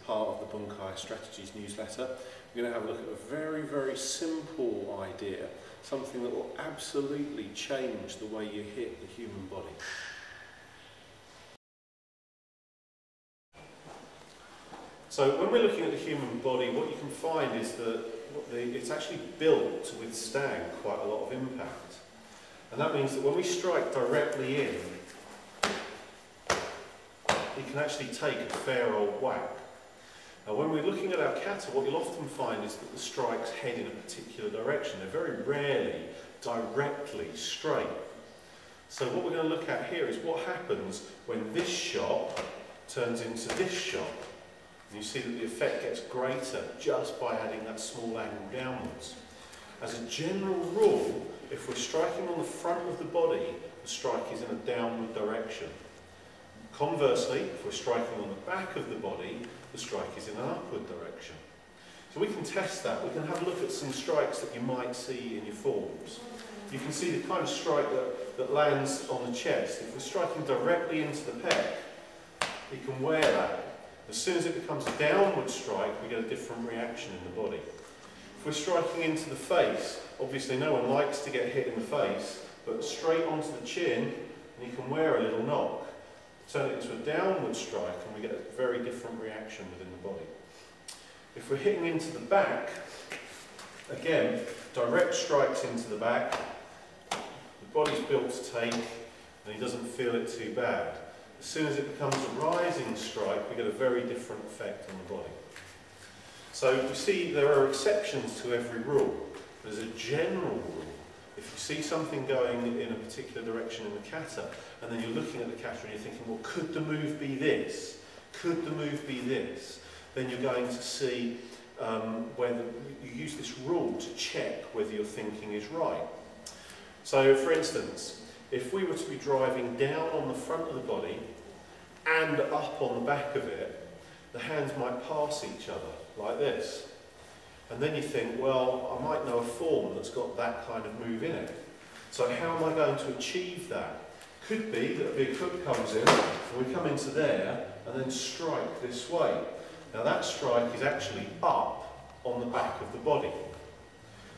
part of the Bunkai Strategies newsletter. We're going to have a look at a very, very simple idea, something that will absolutely change the way you hit the human body. So when we're looking at the human body, what you can find is that it's actually built to withstand quite a lot of impact. And that means that when we strike directly in, it can actually take a fair old whack. Now when we're looking at our kata, what you'll often find is that the strikes head in a particular direction. They're very rarely directly straight. So what we're going to look at here is what happens when this shot turns into this shot. And you see that the effect gets greater just by adding that small angle downwards. As a general rule, if we're striking on the front of the body, the strike is in a downward direction. Conversely, if we're striking on the back of the body, the strike is in an upward direction. So we can test that. We can have a look at some strikes that you might see in your forms. You can see the kind of strike that lands on the chest. If we're striking directly into the pec, you can wear that. As soon as it becomes a downward strike, we get a different reaction in the body. If we're striking into the face, obviously no one likes to get hit in the face, but straight onto the chin, and you can wear a little knock. Turn it into a downward strike, and we get a very different reaction within the body. If we're hitting into the back, again, direct strikes into the back, the body's built to take, and he doesn't feel it too bad. As soon as it becomes a rising strike, we get a very different effect on the body. So you see there are exceptions to every rule. There's a general rule. If you see something going in a particular direction in the kata, and then you're looking at the kata and you're thinking, well, could the move be this? Could the move be this? Then you're going to see whether you use this rule to check whether your thinking is right. So, for instance, if we were to be driving down on the front of the body and up on the back of it, the hands might pass each other like this. And then you think, well, I might know a form that's got that kind of move in it. So how am I going to achieve that? Could be that a big hook comes in, and we come into there, and then strike this way. Now that strike is actually up on the back of the body.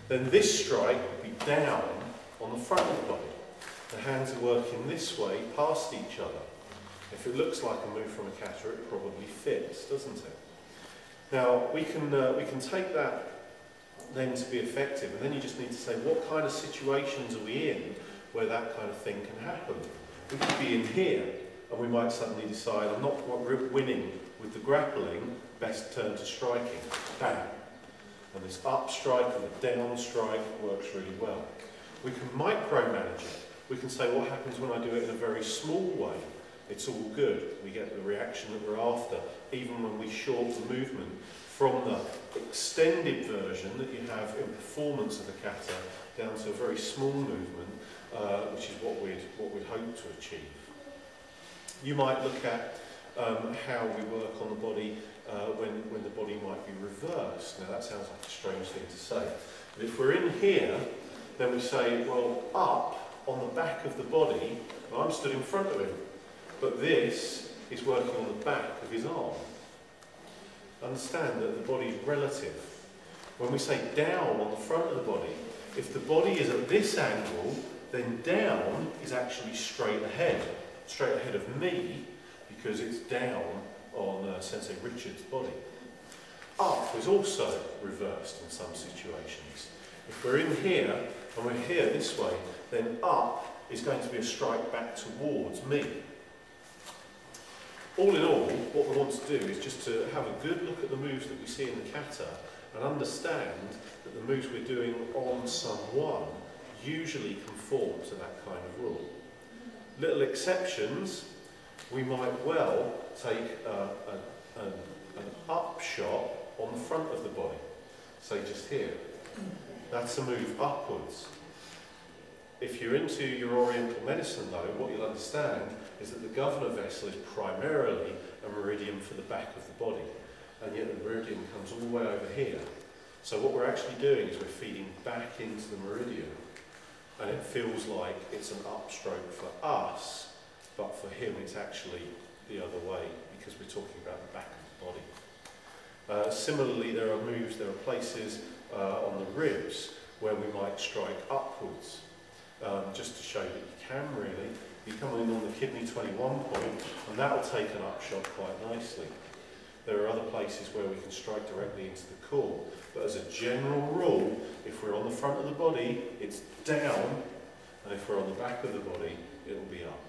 Then this strike would be down on the front of the body. The hands are working this way, past each other. If it looks like a move from a kata, it probably fits, doesn't it? Now, we can take that then to be effective, and then you just need to say, what kind of situations are we in where that kind of thing can happen? We could be in here, and we might suddenly decide, I'm not winning with the grappling, best turn to striking. Bang! And this up strike and the down strike works really well. We can micromanage it. We can say, what happens when I do it in a very small way? It's all good. We get the reaction that we're after, even when we short the movement from the extended version that you have in performance of the kata down to a very small movement, which is what we'd hope to achieve. You might look at how we work on the body when the body might be reversed. Now that sounds like a strange thing to say. But if we're in here, then we say, well, up on the back of the body, well, I'm stood in front of him. But this is working on the back of his arm. Understand that the body is relative. When we say down on the front of the body, if the body is at this angle, then down is actually straight ahead of me, because it's down on Sensei Richard's body. Up is also reversed in some situations. If we're in here, and we're here this way, then up is going to be a strike back towards me. All in all, what we want to do is just to have a good look at the moves that we see in the kata and understand that the moves we're doing on someone usually conform to that kind of rule. Little exceptions, we might well take an up shot on the front of the body, say just here. That's a move upwards. If you're into your Oriental medicine though, what you'll understand is that the governor vessel is primarily a meridian for the back of the body, and yet the meridian comes all the way over here. So what we're actually doing is we're feeding back into the meridian, and it feels like it's an upstroke for us, but for him it's actually the other way, because we're talking about the back of the body. Similarly, there are places on the ribs where we might strike upwards, just to show that you can really. You come in on the kidney 21 point, and that will take an upshot quite nicely. There are other places where we can strike directly into the core, but as a general rule, if we're on the front of the body, it's down, and if we're on the back of the body, it'll be up.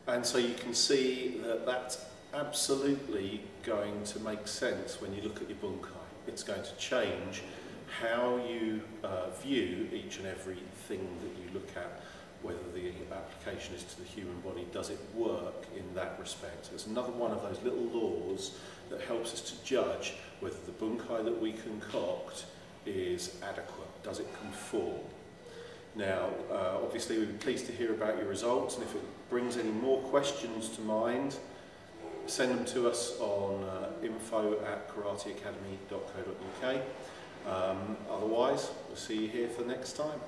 And so you can see that that's absolutely going to make sense when you look at your bunkai. It's going to change how you view each and every thing that you look at, whether the application is to the human body. Does it work in that respect? So it's another one of those little laws that helps us to judge whether the bunkai that we concoct is adequate. Does it conform? Now, obviously we'd be pleased to hear about your results, and if it brings any more questions to mind, send them to us on info@karateacademy.co.uk. Otherwise, we'll see you here for next time.